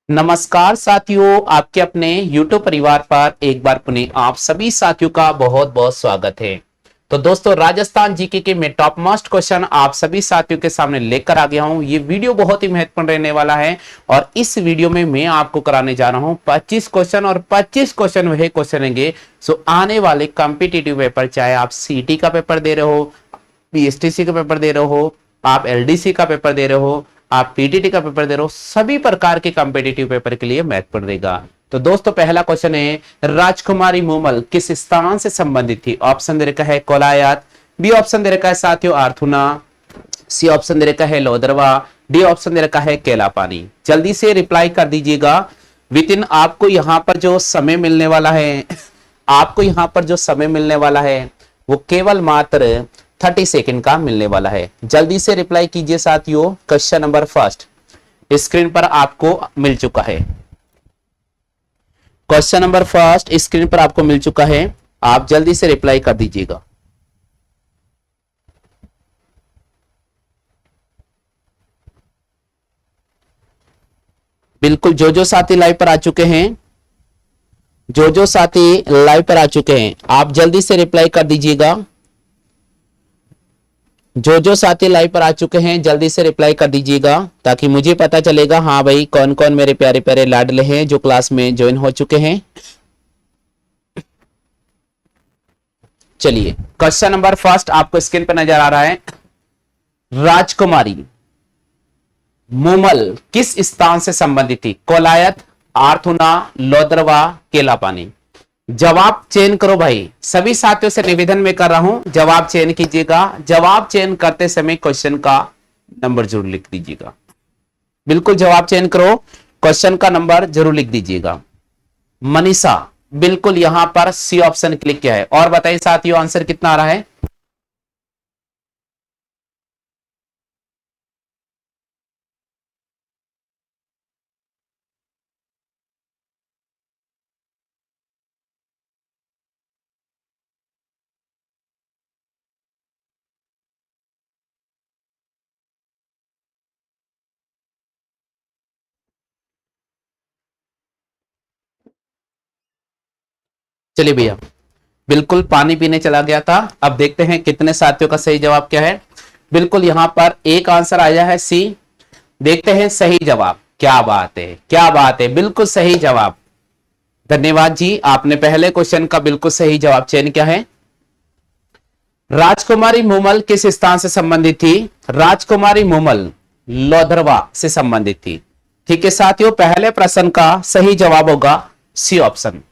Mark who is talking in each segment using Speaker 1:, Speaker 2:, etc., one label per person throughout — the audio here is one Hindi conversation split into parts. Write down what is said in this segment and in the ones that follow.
Speaker 1: नमस्कार साथियों, आपके अपने YouTube परिवार पर एक बार पुनः आप सभी साथियों का बहुत बहुत स्वागत है। तो दोस्तों, राजस्थान जीके के मैं टॉप मोस्ट क्वेश्चन आप सभी साथियों के सामने लेकर आ गया हूं। ये वीडियो बहुत ही महत्वपूर्ण रहने वाला है और इस वीडियो में मैं आपको कराने जा रहा हूं 25 क्वेश्चन और 25 क्वेश्चन वह क्वेश्चन होंगे जो आने वाले कॉम्पिटिटिव पेपर, चाहे आप सीटी का पेपर दे रहे हो, पीएसटीसी का पेपर दे रहे हो, आप एलडीसी का पेपर दे रहे हो, आप पीटीटी का पेपर दे रहे हो, सभी प्रकार के कॉम्पिटिटिव पेपर के लिए महत्वपूर्ण रहेगा। तो दोस्तों, पहला क्वेश्चन है, राजकुमारी मूमल किस स्थान से संबंधित थी? ऑप्शन दे रखा है कोलायत, बी ऑप्शन दे रखा है साथियों आर्थुना, सी ऑप्शन दे रखा है लोदरवा, डी ऑप्शन दे रखा है केलापानी। जल्दी से रिप्लाई कर दीजिएगा। विद इन आपको यहां पर जो समय मिलने वाला है, आपको यहां पर जो समय मिलने वाला है वो केवल मात्र 30 सेकंड का मिलने वाला है। जल्दी से रिप्लाई कीजिए साथियों। क्वेश्चन नंबर फर्स्ट स्क्रीन पर आपको मिल चुका है। क्वेश्चन नंबर फर्स्ट स्क्रीन पर आपको मिल चुका है। आप जल्दी से रिप्लाई कर दीजिएगा। बिल्कुल, जो साथी लाइव पर आ चुके हैं, जो साथी लाइव पर आ चुके हैं, आप जल्दी से रिप्लाई कर दीजिएगा। जो साथी लाइव पर आ चुके हैं जल्दी से रिप्लाई कर दीजिएगा ताकि मुझे पता चलेगा हाँ भाई कौन कौन मेरे प्यारे प्यारे लाडले हैं जो क्लास में ज्वाइन हो चुके हैं। चलिए, क्वेश्चन नंबर फर्स्ट आपको स्क्रीन पर नजर आ रहा है। राजकुमारी मूमल किस स्थान से संबंधित थी? कोलायत, आर्थुना, लोदरवा, केलापानी। जवाब चयन करो भाई। सभी साथियों से निवेदन में कर रहा हूं, जवाब चयन कीजिएगा। जवाब चयन करते समय क्वेश्चन का नंबर जरूर लिख दीजिएगा। बिल्कुल जवाब चयन करो, क्वेश्चन का नंबर जरूर लिख दीजिएगा। मनीषा बिल्कुल यहां पर सी ऑप्शन क्लिक किया है। और बताइए साथियों, आंसर कितना आ रहा है? चलिए भैया, बिल्कुल पानी पीने चला गया था। अब देखते हैं कितने साथियों का सही जवाब क्या है। बिल्कुल यहां पर एक आंसर आया है सी। देखते हैं सही जवाब। क्या बात है, क्या बात है, बिल्कुल सही जवाब। धन्यवाद जी, आपने पहले क्वेश्चन का बिल्कुल सही जवाब चयन किया है। राजकुमारी मूमल किस स्थान से संबंधित थी? राजकुमारी मूमल लोधरवा से संबंधित थी। ठीक है साथियों, पहले प्रश्न का सही जवाब होगा सी ऑप्शन।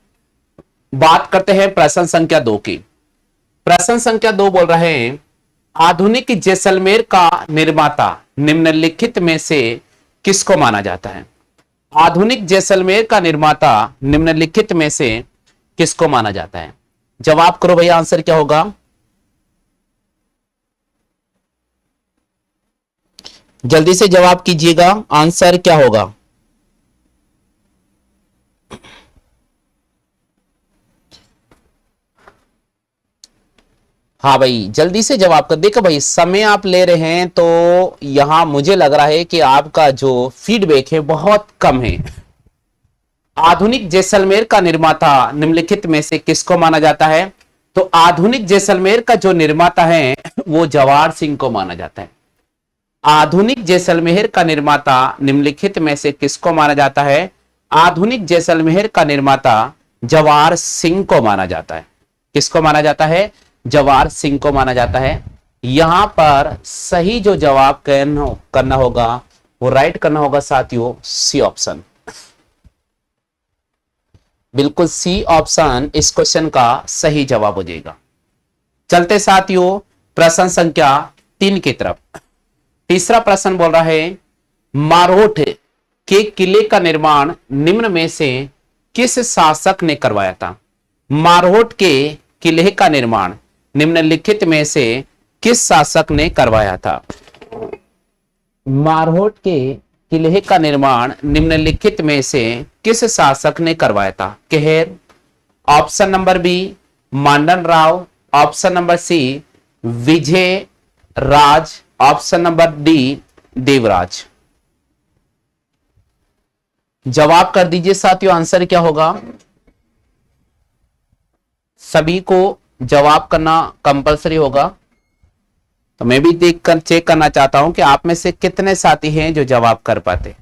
Speaker 1: बात करते हैं प्रश्न संख्या 2 की। प्रश्न संख्या 2 बोल रहे हैं, आधुनिक जैसलमेर का निर्माता निम्नलिखित में से किसको माना जाता है? आधुनिक जैसलमेर का निर्माता निम्नलिखित में से किसको माना जाता है? जवाब करो भैया, आंसर क्या होगा? जल्दी से जवाब कीजिएगा, आंसर क्या होगा? हाँ भाई, जल्दी से जवाब कर। देखो भाई, समय आप ले रहे हैं तो यहां मुझे लग रहा है कि आपका जो फीडबैक है बहुत कम है। आधुनिक जैसलमेर का निर्माता निम्नलिखित में से किसको माना जाता है? तो आधुनिक जैसलमेर का जो निर्माता है वो जवाहर सिंह को माना जाता है। आधुनिक जैसलमेर का निर्माता निम्नलिखित में से किसको माना जाता है? आधुनिक जैसलमेर का निर्माता जवाहर सिंह को माना जाता है। किसको माना जाता है? जवाहर सिंह को माना जाता है। यहां पर सही जो जवाब करना होगा वो राइट करना होगा साथियों, सी ऑप्शन। बिल्कुल सी ऑप्शन इस क्वेश्चन का सही जवाब हो जाएगा। चलते साथियों प्रश्न संख्या 3 की तरफ। तीसरा प्रश्न बोल रहा है, मारोठ के किले का निर्माण निम्न में से किस शासक ने करवाया था? मारोठ के किले का निर्माण निम्नलिखित में से किस शासक ने करवाया था? मारहोट के किले का निर्माण निम्नलिखित में से किस शासक ने करवाया था? कहर, option number B Mandan Rao, option number C Vijay Raj, option number D Devraj. जवाब कर दीजिए साथियों, आंसर क्या होगा। सभी को जवाब करना कंपलसरी होगा। तो मैं भी देख कर चेक करना चाहता हूं कि आप में से कितने साथी हैं जो जवाब कर पाते।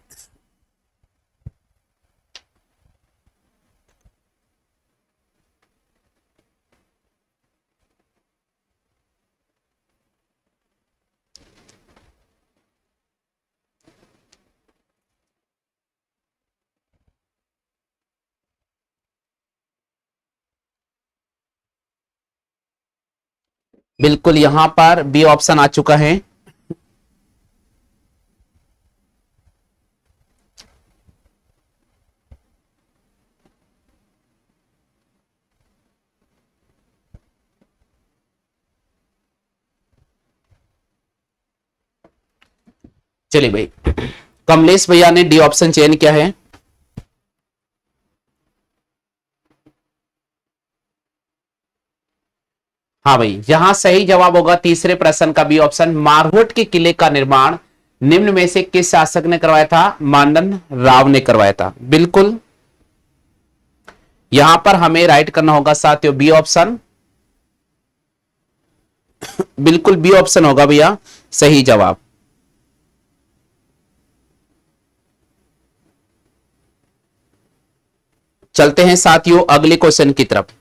Speaker 1: बिल्कुल, यहां पर बी ऑप्शन आ चुका है। चलिए भाई, कमलेश भैया ने डी ऑप्शन चयन किया है। हाँ भाई, यहां सही जवाब होगा तीसरे प्रश्न का बी ऑप्शन। मारहोट के किले का निर्माण निम्न में से किस शासक ने करवाया था। मांडन राव ने करवाया था। बिल्कुल, यहां पर हमें राइट करना होगा साथियों बी ऑप्शन। बिल्कुल बी ऑप्शन होगा भैया सही जवाब। चलते हैं साथियों अगले क्वेश्चन की तरफ।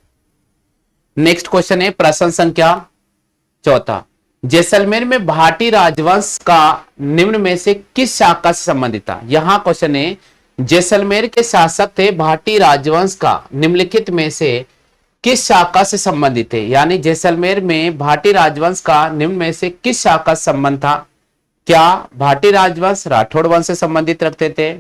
Speaker 1: नेक्स्ट क्वेश्चन है प्रश्न संख्या चौथा। जैसलमेर में भाटी राजवंश का निम्न में से किस शाखा से संबंधित था। यहां क्वेश्चन है जैसलमेर के शासक थे भाटी राजवंश का निम्नलिखित में से किस शाखा से संबंधित है। यानी जैसलमेर में भाटी राजवंश का निम्न में से किस शाखा से संबंध था। क्या भाटी राजवंश राठौड़ वंश से संबंधित रखते थे।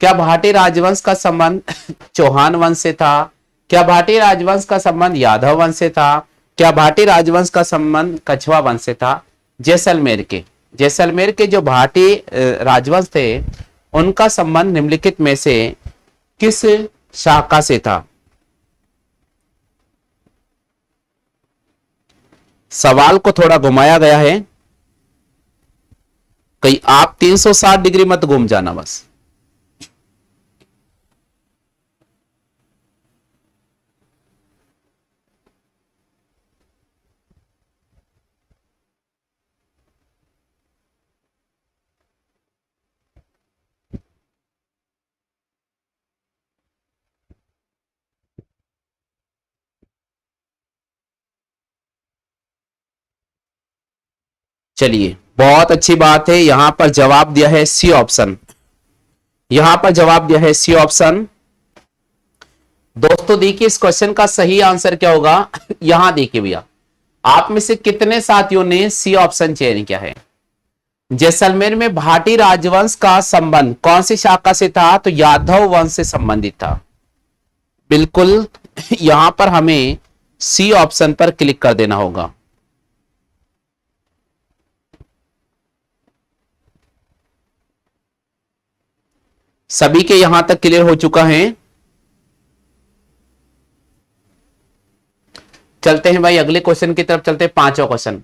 Speaker 1: क्या भाटी राजवंश का संबंध चौहान वंश से था। क्या भाटी राजवंश का संबंध यादव वंश से था। क्या भाटी राजवंश का संबंध कछवा वंश से था। जैसलमेर के जो भाटी राजवंश थे उनका संबंध निम्नलिखित में से किस शाखा से था। सवाल को थोड़ा घुमाया गया है, कहीं आप 360 डिग्री मत घूम जाना बस। चलिए, बहुत अच्छी बात है। यहां पर जवाब दिया है सी ऑप्शन। यहां पर जवाब दिया है सी ऑप्शन। दोस्तों देखिए इस क्वेश्चन का सही आंसर क्या होगा। यहां देखिए भैया, आप में से कितने साथियों ने सी ऑप्शन चयन किया है। जैसलमेर में भाटी राजवंश का संबंध कौन सी शाखा से था। तो यादव वंश से संबंधित था। बिल्कुल, यहां पर हमें सी ऑप्शन पर क्लिक कर देना होगा। सभी के यहां तक क्लियर हो चुका है। चलते हैं भाई अगले क्वेश्चन की तरफ चलते हैं। पांचवा क्वेश्चन।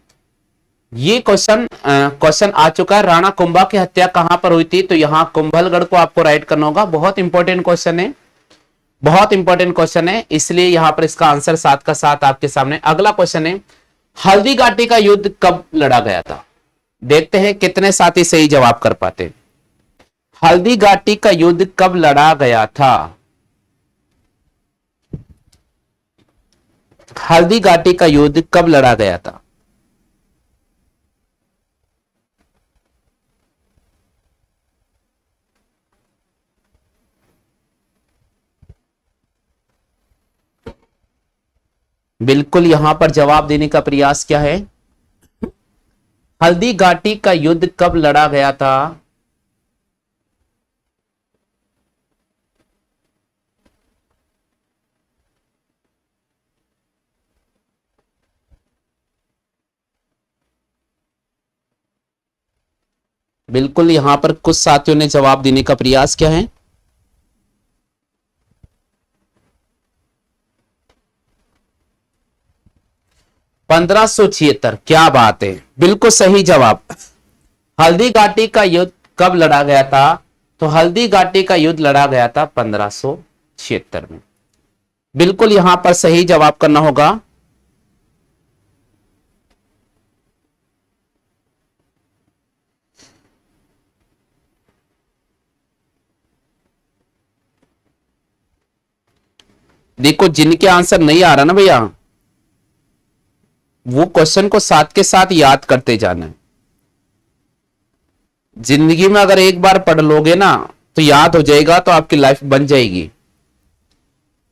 Speaker 1: ये क्वेश्चन आ चुका है। राणा कुंभा की हत्या कहां पर हुई थी। तो यहां कुंभलगढ़ को आपको राइट करना होगा। बहुत इंपॉर्टेंट क्वेश्चन है, बहुत इंपॉर्टेंट क्वेश्चन है, इसलिए यहां पर इसका आंसर साथ का साथ आपके सामने। अगला क्वेश्चन है हल्दी घाटी का युद्ध कब लड़ा गया था। देखते हैं कितने साथी सही जवाब कर पाते। हल्दी घाटी का युद्ध कब लड़ा गया था। हल्दी घाटी का युद्ध कब लड़ा गया था। बिल्कुल, यहां पर जवाब देने का प्रयास क्या है। हल्दी घाटी का युद्ध कब लड़ा गया था। बिल्कुल, यहां पर कुछ साथियों ने जवाब देने का प्रयास किया है। 1576। क्या बात है, बिल्कुल सही जवाब। हल्दी घाटी का युद्ध कब लड़ा गया था। तो हल्दी घाटी का युद्ध लड़ा गया था 1576 में। बिल्कुल यहां पर सही जवाब करना होगा। देखो जिनके आंसर नहीं आ रहा ना भैया, वो क्वेश्चन को साथ के साथ याद करते जाना है। जिंदगी में अगर एक बार पढ़ लोगे ना तो याद हो जाएगा, तो आपकी लाइफ बन जाएगी।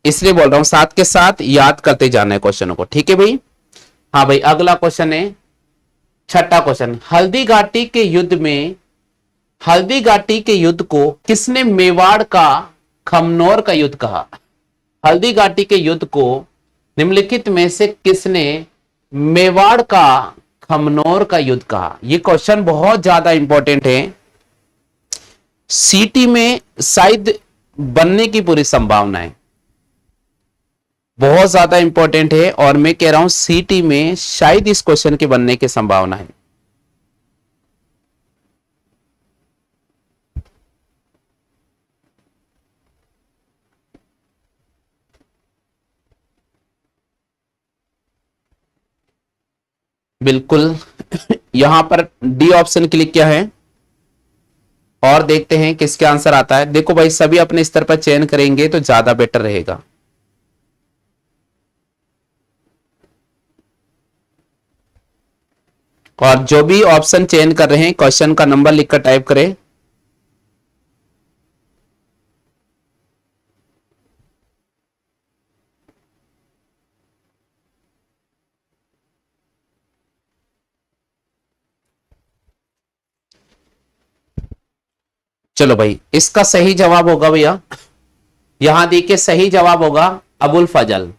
Speaker 1: इसलिए बोल रहा हूं साथ के साथ याद करते जाना है क्वेश्चनों को, ठीक है भाई। हाँ भाई, अगला क्वेश्चन है छठा क्वेश्चन। हल्दी घाटी के युद्ध को किसने मेवाड़ का खमनोर का युद्ध कहा? हल्दी घाटी के युद्ध को निम्नलिखित में से किसने मेवाड़ का खमनोर का युद्ध कहा? यह क्वेश्चन बहुत ज्यादा इंपॉर्टेंट है, सीटी में शायद बनने की पूरी संभावना है, बहुत ज्यादा इंपॉर्टेंट है। और मैं कह रहा हूं सीटी में शायद इस क्वेश्चन के बनने की संभावना है। बिल्कुल यहां पर डी ऑप्शन क्लिक किया है और देखते हैं किसके आंसर आता है। देखो भाई, सभी अपने स्तर पर चयन करेंगे तो ज्यादा बेटर रहेगा। और जो भी ऑप्शन चयन कर रहे हैं क्वेश्चन का नंबर लिखकर टाइप करें। चलो भाई, इसका सही जवाब होगा भैया, यहां देखिए सही जवाब होगा अबुल फजल।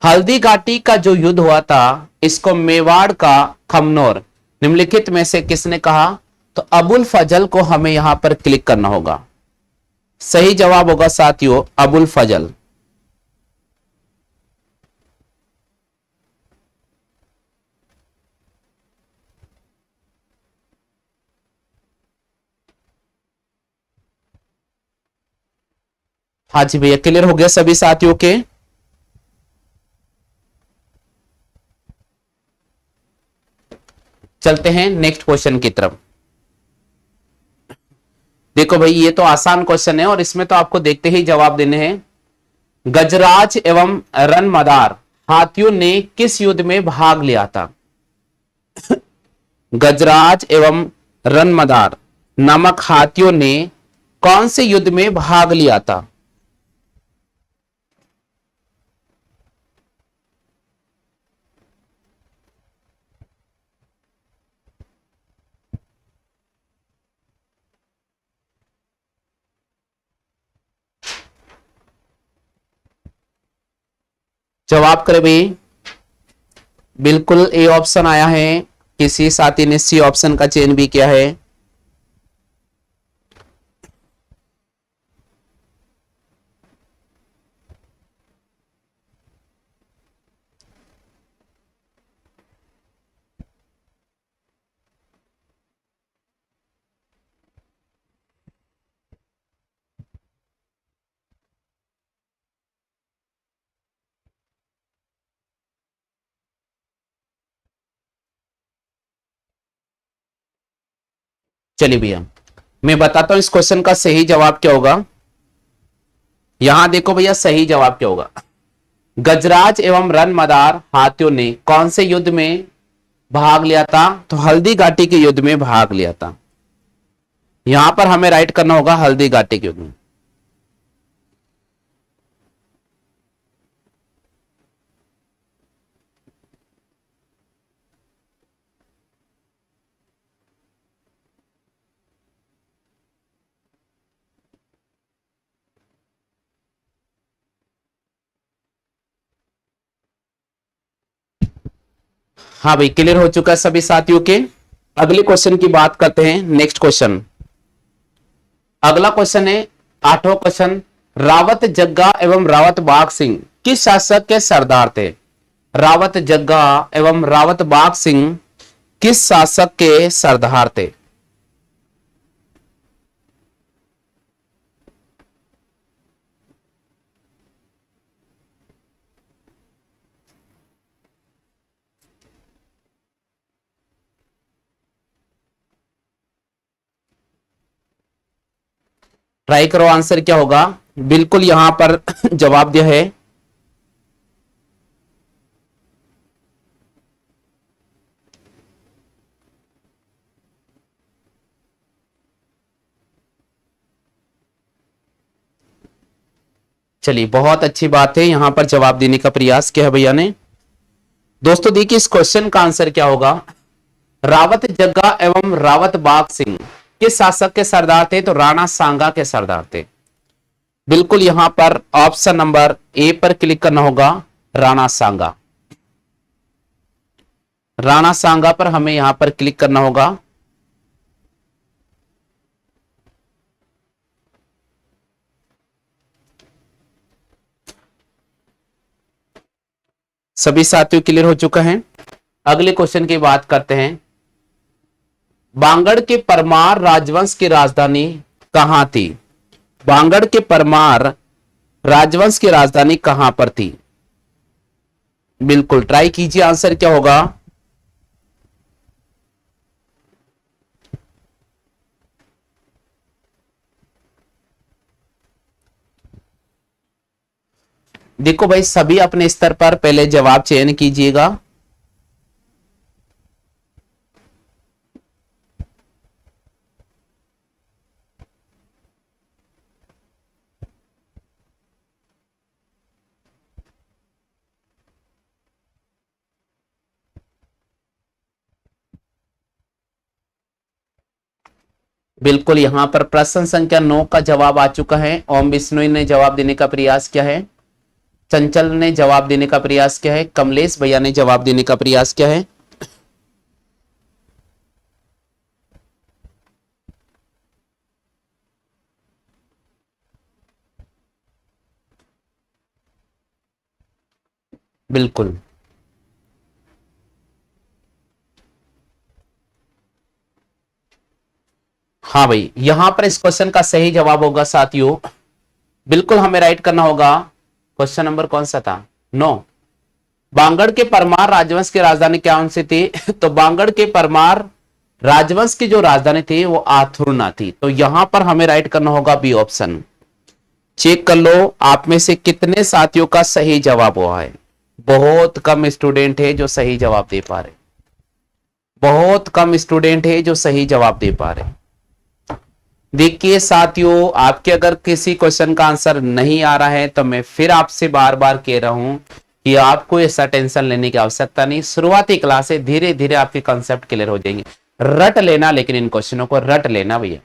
Speaker 1: हल्दी घाटी का जो युद्ध हुआ था इसको मेवाड़ का खमनोर निम्नलिखित में से किसने कहा? तो अबुल फजल को हमें यहां पर क्लिक करना होगा। सही जवाब होगा साथियों अबुल फजल। हाँ जी भैया, क्लियर हो गया सभी साथियों के? चलते हैं नेक्स्ट क्वेश्चन की तरफ। देखो भाई, ये तो आसान क्वेश्चन है और इसमें तो आपको देखते ही जवाब देने हैं। गजराज एवं रनमदार हाथियों ने किस युद्ध में भाग लिया था? गजराज एवं रनमदार नामक हाथियों ने कौन से युद्ध में भाग लिया था? जवाब करें भाई। बिल्कुल ए ऑप्शन आया है, किसी साथी ने सी ऑप्शन का चयन भी किया है। चलिए भैया, मैं बताता हूं इस क्वेश्चन का सही जवाब क्या होगा। यहां देखो भैया, सही जवाब क्या होगा? गजराज एवं रनमदार हाथियों ने कौन से युद्ध में भाग लिया था? तो हल्दी घाटी के युद्ध में भाग लिया था। यहां पर हमें राइट करना होगा हल्दी घाटी के युद्ध में। हाँ भाई, क्लियर हो चुका है सभी साथियों के। अगले क्वेश्चन की बात करते हैं। नेक्स्ट क्वेश्चन, अगला क्वेश्चन है आठवां क्वेश्चन। रावत जग्गा एवं रावत बाघ सिंह किस शासक के सरदार थे? रावत जग्गा एवं रावत बाघ सिंह किस शासक के सरदार थे? ट्राई करो, आंसर क्या होगा। बिल्कुल यहां पर जवाब दिया है। चलिए बहुत अच्छी बात है, यहां पर जवाब देने का प्रयास किया है भैया ने। दोस्तों देखिए इस क्वेश्चन का आंसर क्या होगा। रावत जग्गा एवं रावत बाग सिंह किस शासक के सरदार थे, तो राणा सांगा के सरदार थे। बिल्कुल यहां पर ऑप्शन नंबर ए पर क्लिक करना होगा, राणा सांगा। राणा सांगा पर हमें यहां पर क्लिक करना होगा। सभी साथियों क्लियर हो चुका है। अगले क्वेश्चन की बात करते हैं। बांगड़ के परमार राजवंश की राजधानी कहां थी। बांगड़ के परमार राजवंश की राजधानी कहां पर थी। बिल्कुल ट्राई कीजिए, आंसर क्या होगा। देखो भाई सभी अपने स्तर पर पहले जवाब चयन कीजिएगा। बिल्कुल यहां पर प्रश्न संख्या 9 का जवाब आ चुका है। ओम बिश्नोई ने जवाब देने का प्रयास किया है, चंचल ने जवाब देने का प्रयास किया है, कमलेश भैया ने जवाब देने का प्रयास किया है। बिल्कुल हाँ भाई, यहां पर इस क्वेश्चन का सही जवाब होगा साथियों, बिल्कुल हमें राइट करना होगा। क्वेश्चन नंबर कौन सा था, 9। बांगड़ के परमार राजवंश की राजधानी कौन सी थी तो बांगड़ के परमार राजवंश की जो राजधानी थी वो आथुरना थी। तो यहां पर हमें राइट करना होगा बी ऑप्शन। चेक कर लो आप में से कितने साथियों का सही जवाब हुआ है। बहुत कम स्टूडेंट है जो सही जवाब दे पा रहे, बहुत कम स्टूडेंट है जो सही जवाब दे पा रहे। देखिए साथियों, आपके अगर किसी क्वेश्चन का आंसर नहीं आ रहा है तो मैं फिर आपसे बार बार कह रहा हूं कि आपको ऐसा टेंशन लेने की आवश्यकता नहीं। शुरुआती क्लास से धीरे धीरे आपके कंसेप्ट क्लियर हो जाएंगे। रट लेना, लेकिन इन क्वेश्चनों को रट लेना भैया।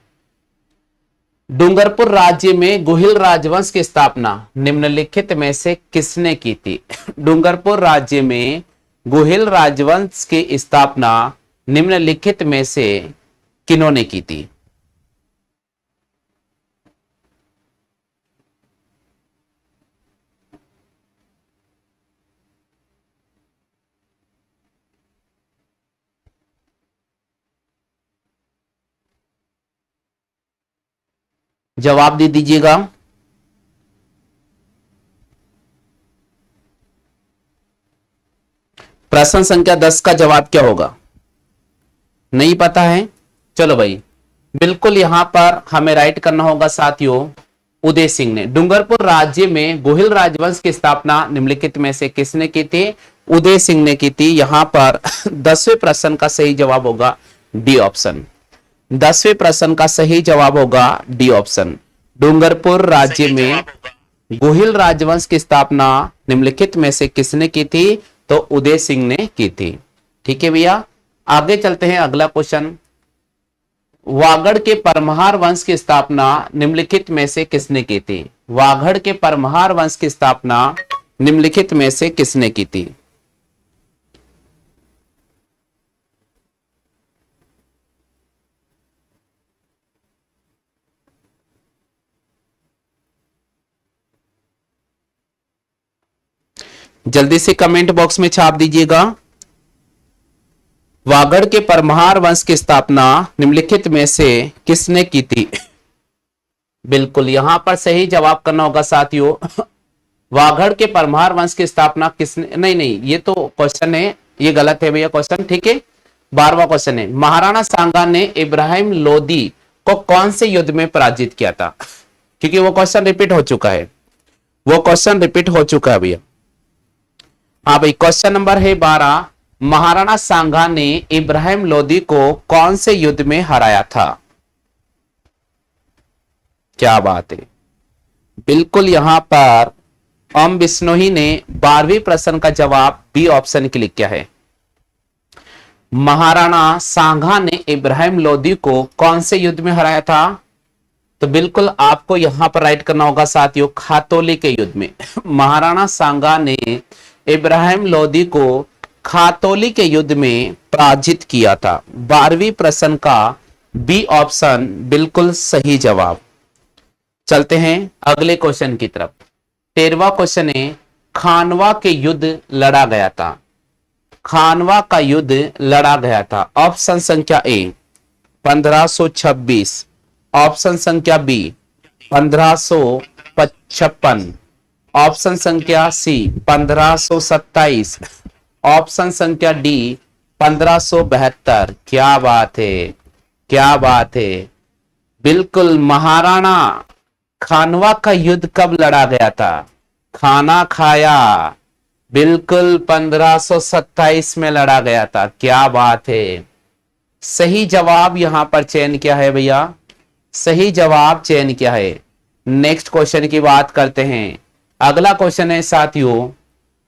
Speaker 1: डूंगरपुर राज्य में गुहिल राजवंश की स्थापना निम्नलिखित में से किसने की थी। डूंगरपुर राज्य में गुहिल राजवंश की स्थापना निम्नलिखित में से किन्होंने की थी। जवाब दे दीजिएगा। प्रश्न संख्या 10 का जवाब क्या होगा, नहीं पता है। चलो भाई, बिल्कुल यहां पर हमें राइट करना होगा साथियों, उदय सिंह ने। डूंगरपुर राज्य में गुहिल राजवंश की स्थापना निम्नलिखित में से किसने की थी, उदय सिंह ने की थी। यहां पर 10वें प्रश्न का सही जवाब होगा डी ऑप्शन। 10वें प्रश्न का सही जवाब होगा डी ऑप्शन। डूंगरपुर राज्य में गुहिल राजवंश की स्थापना निम्नलिखित में से किसने की थी, तो उदय सिंह ने की थी। ठीक है भैया, आगे चलते हैं। अगला क्वेश्चन, वागड़ के परमहार वंश की स्थापना निम्नलिखित में से किसने की थी। वागड़ के परमहार वंश की स्थापना निम्नलिखित में से किसने की थी। जल्दी से कमेंट बॉक्स में छाप दीजिएगा। वागड़ के परमहार वंश की स्थापना निम्नलिखित में से किसने की थी। बिल्कुल यहां पर सही जवाब करना होगा साथियों। वागड़ के परमार वंश की स्थापना किसने, नहीं नहीं ये तो क्वेश्चन है, ये गलत है भैया क्वेश्चन। ठीक है, 12वां क्वेश्चन है, महाराणा सांगा ने इब्राहिम लोदी को कौन से युद्ध में पराजित किया था। क्योंकि वो क्वेश्चन रिपीट हो चुका है, वो क्वेश्चन रिपीट हो चुका है भैया। हाँ भाई, क्वेश्चन नंबर है 12। महाराणा सांगा ने इब्राहिम लोदी को कौन से युद्ध में हराया था? क्या बात है, बिल्कुल यहां पर ओम बिश्नोई ने 12वीं प्रश्न का जवाब बी ऑप्शन क्लिक किया है। महाराणा सांगा ने इब्राहिम लोदी को कौन से युद्ध में हराया था? तो बिल्कुल आपको यहां पर राइट करना होगा साथियों, खातोली के युद्ध में। महाराणा सांगा ने इब्राहिम लोदी को खातोली के युद्ध में पराजित किया था। 12वीं प्रश्न का बी ऑप्शन बिल्कुल सही जवाब। चलते हैं अगले क्वेश्चन की तरफ। 13वां क्वेश्चन है, खानवा के युद्ध लड़ा गया था। खानवा का युद्ध लड़ा गया था। ऑप्शन संख्या ए 1526, ऑप्शन संख्या बी 1555, ऑप्शन संख्या सी 1527, ऑप्शन संख्या डी 1572। क्या बात है, क्या बात है, बिल्कुल महाराणा खानवा का युद्ध कब लड़ा गया था? खाना खाया, बिल्कुल 1527 में लड़ा गया था। क्या बात है, सही जवाब यहां पर चयन किया है भैया, सही जवाब चयन किया है। नेक्स्ट क्वेश्चन की बात करते हैं। अगला क्वेश्चन है साथियों,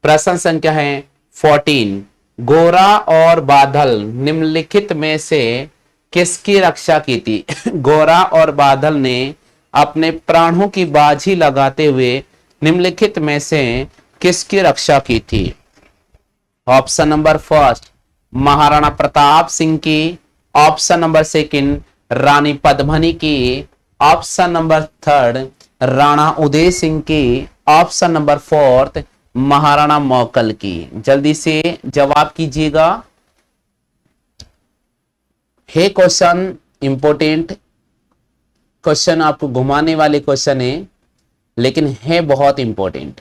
Speaker 1: प्रश्न संख्या है 14। गोरा और बादल निम्नलिखित में से किसकी रक्षा की थी? गोरा और बादल ने अपने प्राणों की बाजी लगाते हुए निम्नलिखित में से किसकी रक्षा की थी? Option number first Maharana Pratap Singh की, ऑप्शन नंबर सेकंड रानी पद्मिनी की, option number third Rana Uday Singh की, ऑप्शन नंबर फोर्थ महाराणा मौकल की। जल्दी से जवाब कीजिएगा। हे क्वेश्चन इंपोर्टेंट क्वेश्चन, आपको घुमाने वाले क्वेश्चन है, लेकिन है बहुत इंपॉर्टेंट।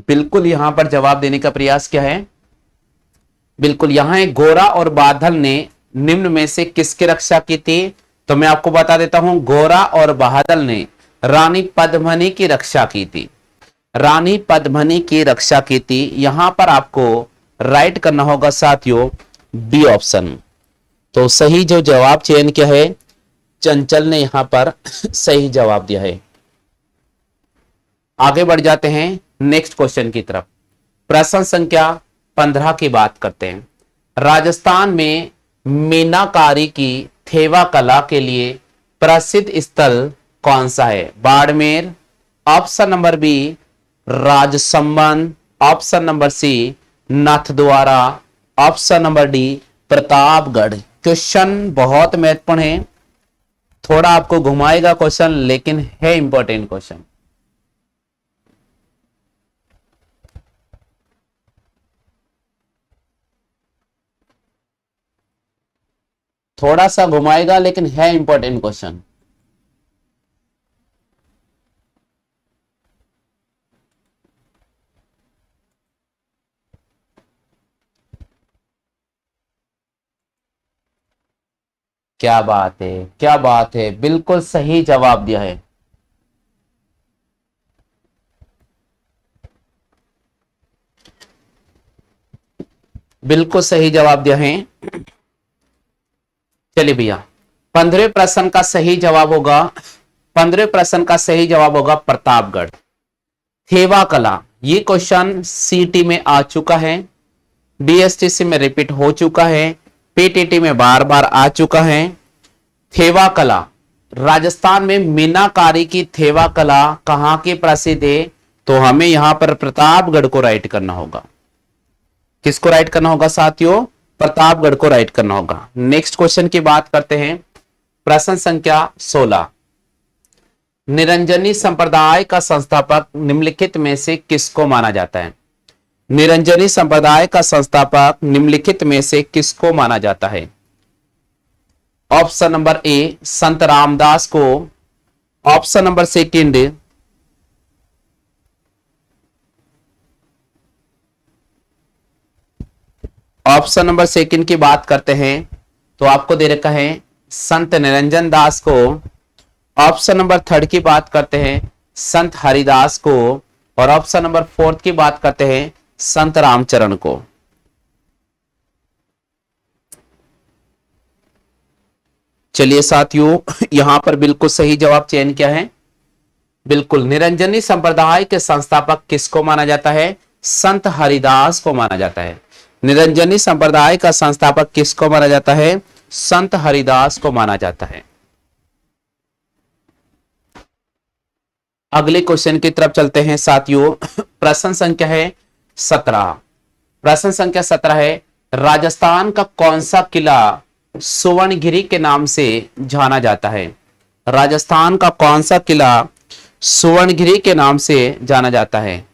Speaker 1: बिल्कुल यहां पर जवाब देने का प्रयास क्या है? बिल्कुल यहां है, गोरा और बादल ने निम्न में से किसकी रक्षा की थी? तो मैं आपको बता देता हूं, गोरा और बादल ने रानी पद्मिनी की रक्षा की थी। रानी पद्मिनी की रक्षा की थी। यहां पर आपको राइट करना होगा साथियों बी ऑप्शन। तो सही जो जवाब चयन किया है, चंचल ने यहां पर सही जवाब दिया है। आगे बढ़ जाते हैं नेक्स्ट क्वेश्चन की तरफ। प्रश्न संख्या 15 की बात करते हैं। राजस्थान में मीनाकारी की थेवा कला के लिए प्रसिद्ध स्थल कौन सा है? Barmer, option number B Rajsamand, option number C Nathdwara, option number D Pratapgarh. Question बहुत महत्वपूर्ण है, थोड़ा आपको घुमाएगा क्वेश्चन, लेकिन है इंपॉर्टेंट क्वेश्चन। थोड़ा सा घुमाएगा, लेकिन है इंपॉर्टेंट क्वेश्चन। क्या बात है, क्या बात है, बिल्कुल सही जवाब दिया है। बिल्कुल सही जवाब दिया है। चलिए भैया, 15वें प्रश्न का सही जवाब होगा, 15वें प्रश्न का सही जवाब होगा प्रतापगढ़। थेवा कला, ये क्वेश्चन सीटी में आ चुका है, डीएसटीसी में रिपीट हो चुका है, पीटीटी में बार बार आ चुका है। थेवा कला, राजस्थान में मीनाकारी की थेवा कला कहां की प्रसिद्ध है? तो हमें यहां पर प्रतापगढ़ को राइट करना होगा। किसको राइट करना होगा साथियों? प्रतापगढ़ को राइट करना होगा। नेक्स्ट क्वेश्चन की बात करते हैं। प्रश्न संख्या 16। निरंजनी संप्रदाय का संस्थापक निम्नलिखित में से किसको माना जाता है? निरंजनी संप्रदाय का संस्थापक निम्नलिखित में से किसको माना जाता है? ऑप्शन नंबर ए संत रामदास को, option number second option number second की बात करते हैं तो आपको दे रखा है संत निरंजन दास को। ऑप्शन नंबर थर्ड की बात करते हैं संत हरिदास को। और ऑप्शन नंबर फोर्थ की बात करते हैं संत रामचरण को। चलिए साथियों, यहां पर बिल्कुल सही जवाब चयन किया है। बिल्कुल, निरंजनी संप्रदाय के संस्थापक किसको माना जाता है? संत हरिदास को माना जाता है। निरंजनी संप्रदाय का संस्थापक किसको माना जाता है? संत हरिदास को माना जाता है। अगले क्वेश्चन की तरफ चलते हैं साथियों। प्रश्न संख्या है 17। प्रश्न संख्या 17 है, राजस्थान का कौन सा किला सुवर्णगिरी के नाम से जाना जाता है? राजस्थान का कौन सा किला सुवर्णगिरी के नाम से जाना जाता है?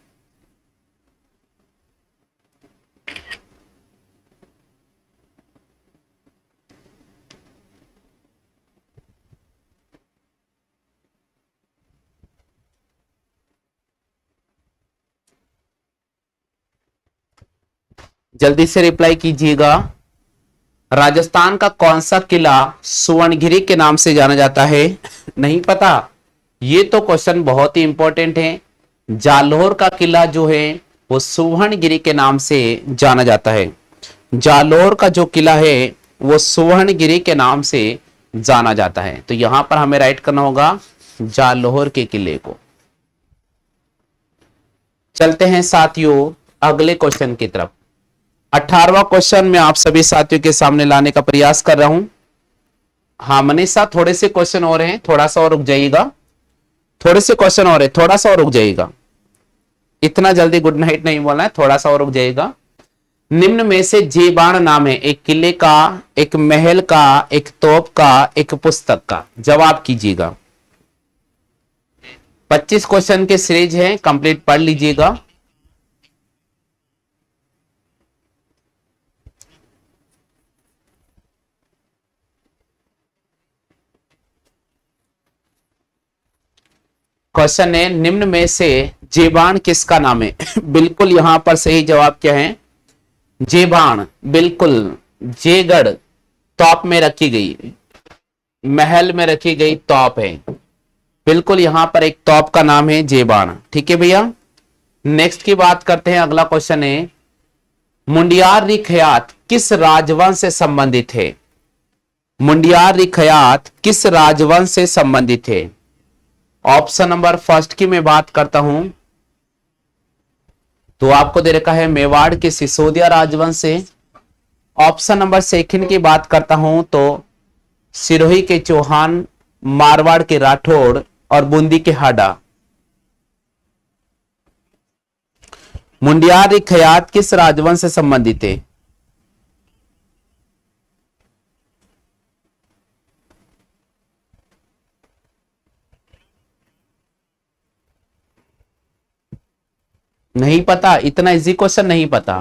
Speaker 1: जल्दी से रिप्लाई कीजिएगा। राजस्थान का कौन सा किला सुवर्णगिरी के नाम से जाना जाता है? नहीं पता? ये तो क्वेश्चन बहुत ही इंपॉर्टेंट है। जालोर का किला जो है वो सुवर्णगिरी के नाम से जाना जाता है। जालोर का जो किला है वो सुवर्णगिरी के नाम से जाना जाता है। तो यहां पर हमें राइट करना होगा जालोर के किले को। चलते हैं साथियों अगले क्वेश्चन की तरफ। 18वां क्वेश्चन मैं आप सभी साथियों के सामने लाने का प्रयास कर रहा हूं। हाँ मनीषा, थोड़े से क्वेश्चन और हैं, थोड़ा सा और रुक जाइएगा। थोड़े से क्वेश्चन और है, थोड़ा सा और रुक जाइएगा। इतना जल्दी गुड नाइट नहीं बोलना है, थोड़ा सा और रुक जाइएगा। निम्न में से जेबाण नाम है एक किले का, एक महल का, एक तोप का, एक पुस्तक का। जवाब कीजिएगा। 25 क्वेश्चन के सीरीज है, कंप्लीट पढ़ लीजिएगा। क्वेश्चन है निम्न में से जेबाण किसका नाम है? बिल्कुल यहां पर सही जवाब क्या है? जेबाण। बिल्कुल, जेगढ़ तोप में रखी गई, महल में रखी गई तोप है। बिल्कुल यहां पर एक तोप का नाम है जेबाण। ठीक है भैया। नेक्स्ट की बात करते हैं। अगला क्वेश्चन है, मुंडियार रिखयात किस राजवंश से संबंधित है? मुंडियार रिखयात किस राजवंश से संबंधित है? ऑप्शन नंबर फर्स्ट की मैं बात करता हूं तो आपको दे रखा है मेवाड़ के सिसोदिया राजवंश से। ऑप्शन नंबर सेकंड की बात करता हूं तो सिरोही के चौहान, मारवाड़ के राठौड़ और बूंदी के हाडा। मुंडियार रिखयात किस राजवंश से संबंधित है? नहीं पता? इतना इजी क्वेश्चन नहीं पता?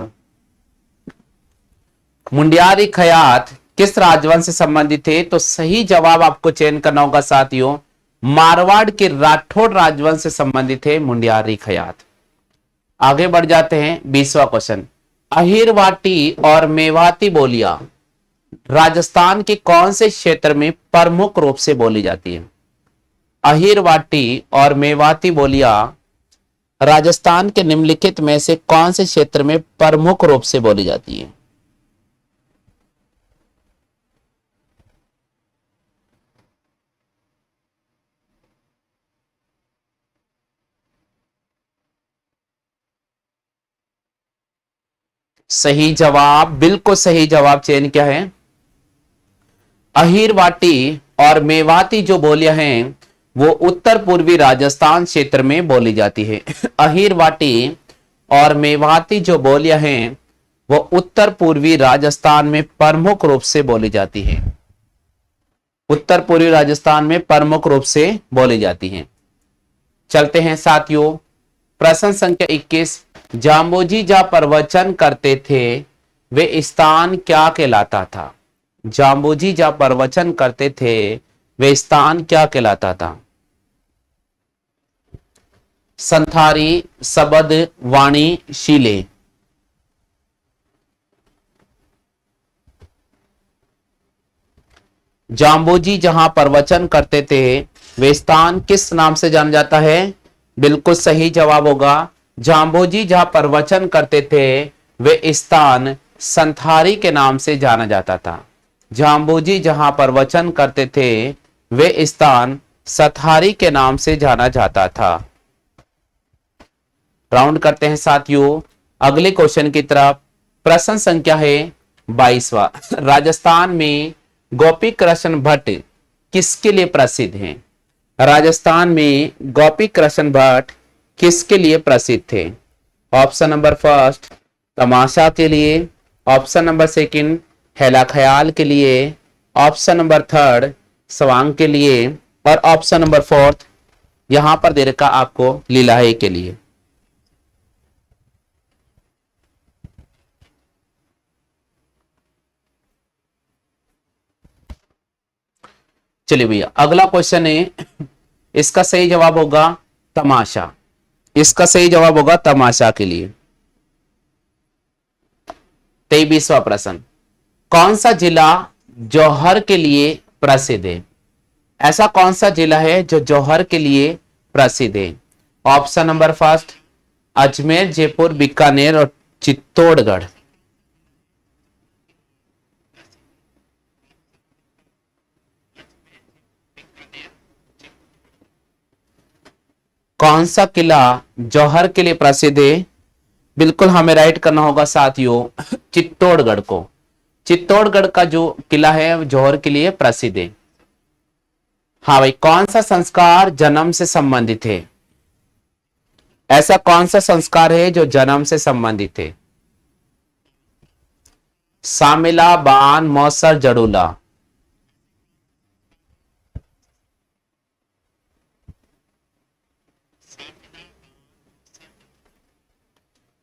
Speaker 1: मुंडियार रिखयात किस राजवंश से संबंधित है? तो सही जवाब आपको चयन करना होगा साथियों, मारवाड़ के राठौड़ राजवंश से संबंधित है मुंडियार रिखयात। आगे बढ़ जाते हैं। 20वां क्वेश्चन, अहिरवाटी और मेवाती बोलियां राजस्थान के कौन से क्षेत्र में प्रमुख रूप से बोली जाती है? अहिरवाटी और मेवाती बोलियां राजस्थान के निम्नलिखित में से कौन से क्षेत्र में प्रमुख रूप से बोली जाती है? सही जवाब, बिल्कुल सही जवाब चयन क्या है? अहिरवाटी और मेवाती जो बोलियां हैं वो उत्तर पूर्वी राजस्थान क्षेत्र में बोली जाती है। अहिरवाटी और मेवाती जो बोलियां हैं वो उत्तर पूर्वी राजस्थान में प्रमुख रूप से बोली जाती है। उत्तर पूर्वी राजस्थान में प्रमुख रूप से बोली जाती हैं। चलते हैं साथियों। प्रश्न संख्या 21, जाम्बोजी जा प्रवचन करते थे वे स्थान क्या कहलाता था? जाम्बोजी जा प्रवचन करते थे वे स्थान क्या कहलाता था? संथारी, सबद, वाणी, शीले। जाम्बोजी जहां प्रवचन करते थे वे स्थान किस नाम से जाना जाता है? बिल्कुल सही जवाब होगा, जाम्बोजी जहां प्रवचन करते थे वे स्थान संथारी के नाम से जाना जाता था। जाम्बोजी जहां प्रवचन करते थे वे स्थान सथारी के नाम से जाना जाता था। राउंड करते हैं साथियों अगले क्वेश्चन की तरफ। प्रश्न संख्या है 22वां। राजस्थान में गोपी कृष्ण भट्ट किसके लिए प्रसिद्ध हैं? राजस्थान में गोपी कृष्ण भट्ट किसके लिए प्रसिद्ध थे? ऑप्शन नंबर फर्स्ट तमाशा के लिए, ऑप्शन नंबर सेकंड हेला ख्याल के लिए, ऑप्शन नंबर थर्ड स्वांग के लिए और ऑप्शन नंबर फोर्थ यहां पर दे रखा आपको लीलाहे के लिए। चलिए भैया अगला क्वेश्चन है, इसका सही जवाब होगा तमाशा। इसका सही जवाब होगा तमाशा के लिए। 23वां प्रश्न, कौन सा जिला जौहर के लिए प्रसिद्ध है? ऐसा कौन सा जिला है जो जौहर के लिए प्रसिद्ध है? Option number first Ajmer, Jaipur, Bikaner और चित्तौड़गढ़। कौन सा किला जौहर के लिए प्रसिद्ध है? बिल्कुल हमें राइट करना होगा साथियों चित्तौड़गढ़ को। चित्तौड़गढ़ का जो किला है जौहर के लिए प्रसिद्ध है। हाँ भाई, कौन सा संस्कार जन्म से संबंधित है? ऐसा कौन सा संस्कार है जो जन्म से संबंधित है? सामिला, बान, मौसर, जड़ूला।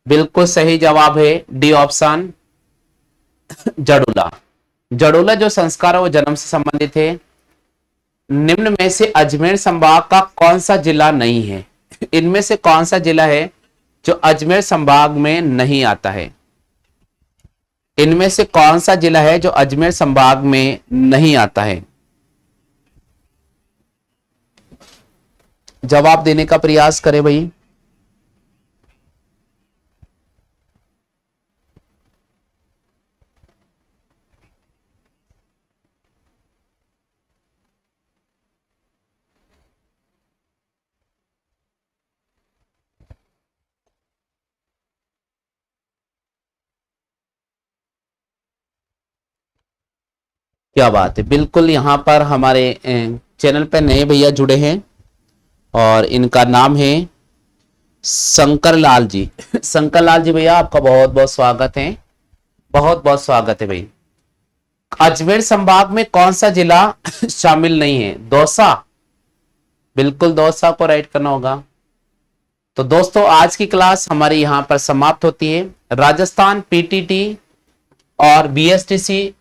Speaker 1: बिल्कुल सही जवाब है डी ऑप्शन जड़ूला। जड़ूला जो संस्कार है वो जन्म से संबंधित है। निम्न में से अजमेर संभाग का कौन सा जिला नहीं है? इनमें से कौन सा जिला है जो अजमेर संभाग में नहीं आता है? इनमें से कौन सा जिला है जो अजमेर संभाग में नहीं आता है? जवाब देने का प्रयास करें भाई। क्या बात है, बिल्कुल यहाँ पर हमारे चैनल पे नए भैया जुड़े हैं और इनका नाम है शंकर लाल जी। शंकर लाल जी भैया आपका बहुत बहुत स्वागत है, बहुत बहुत स्वागत है भाई। अजमेर संभाग में कौन सा जिला शामिल नहीं है? दौसा। बिल्कुल दौसा को राइट करना होगा। तो दोस्तों आज की क्लास हमारी यहां पर समाप्त होती है। राजस्थान पीटीटी और बीएसटीसी,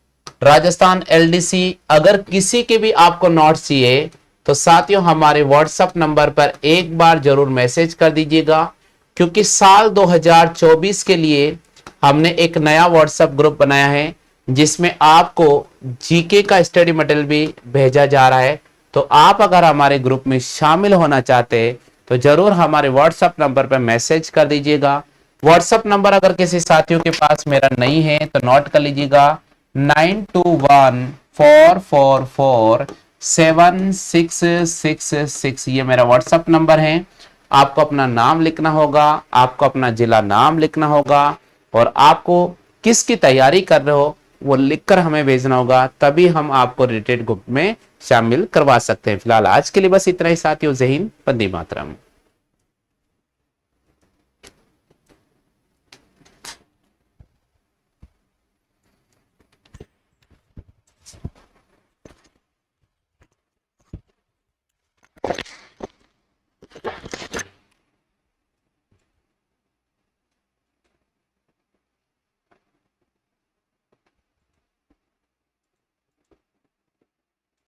Speaker 1: राजस्थान एलडीसी, अगर किसी के भी आपको नोट्स चाहिए तो साथियों हमारे व्हाट्सएप नंबर पर एक बार जरूर मैसेज कर दीजिएगा, क्योंकि साल 2024 के लिए हमने एक नया व्हाट्सएप ग्रुप बनाया है जिसमें आपको जीके का स्टडी मटेरियल भी भेजा जा रहा है। तो आप अगर हमारे ग्रुप में शामिल होना चाहते हैं तो जरूर हमारे व्हाट्सएप नंबर पर मैसेज कर दीजिएगा। व्हाट्सएप नंबर अगर किसी साथियों के पास मेरा नहीं है तो नोट कर लीजिएगा 9214447666। ये मेरा व्हाट्सएप नंबर है। आपको अपना नाम लिखना होगा, आपको अपना जिला नाम लिखना होगा और आपको किसकी तैयारी कर रहे हो वो लिखकर हमें भेजना होगा, तभी हम आपको रिलेटेड ग्रुप में शामिल करवा सकते हैं। फिलहाल आज के लिए बस इतना ही साथियों। जय हिंद, वंदे मातरम।